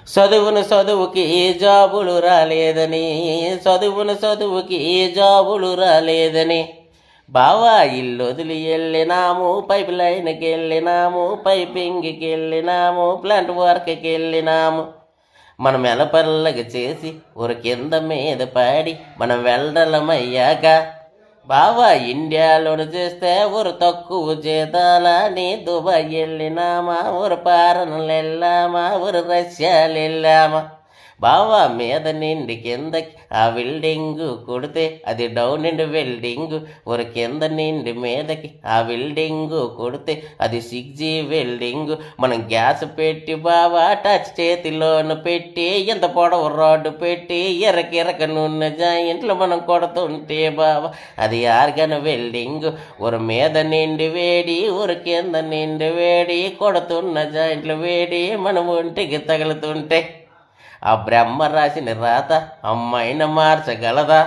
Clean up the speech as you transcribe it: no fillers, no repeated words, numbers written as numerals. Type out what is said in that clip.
చదువుకి జాబులు రాలేదని, చదువుకి జాబులు రాలేదని, బావా ఇల్లు వదిలి వెళ్ళినాము, పైప్ లైన్కి వెళ్ళినాము, పైపింగ్కి వెళ్ళినాము, ప్లాంట్ వర్క్కి వెళ్ళినాము. మనం ఎలపల్లకి చేసి ఒక కింద మీద పాడి మనం వెళ్ళమయ్యాక, బావా ఇండియాలోను చేస్తే ఒక తక్కువ జీతాలని దుబాయ్ వెళ్ళినామా, ఒక పారనలు వెళ్ళామా, ఒక రష్యాలు వెళ్ళామా. బావా మీద నిండి కిందకి ఆ బిల్డింగు కొడితే అది డౌన్ నిండి వెల్డింగు, ఒక కింద నిండి మీదకి ఆ బిల్డింగు కొడితే అది 6G వెల్డింగు. మనం గ్యాస్ పెట్టి బావా టచ్ చేతిలోను పెట్టి ఎంత పొడవు రాడ్డు పెట్టి ఎరకెరక నూనె జాయింట్లు మనం కొడుతుంటే బావా అది ఆర్గన్ వెల్డింగు. ఒక మీద నిండి వేడి, ఒక కింద నిండి వేడి, కొడుతున్న జాయింట్లు వేడి మన ఒంటికి తగులుతుంటే ఆ బ్రహ్మ రాసిన రాత అమ్మాయిని మార్చగలదా?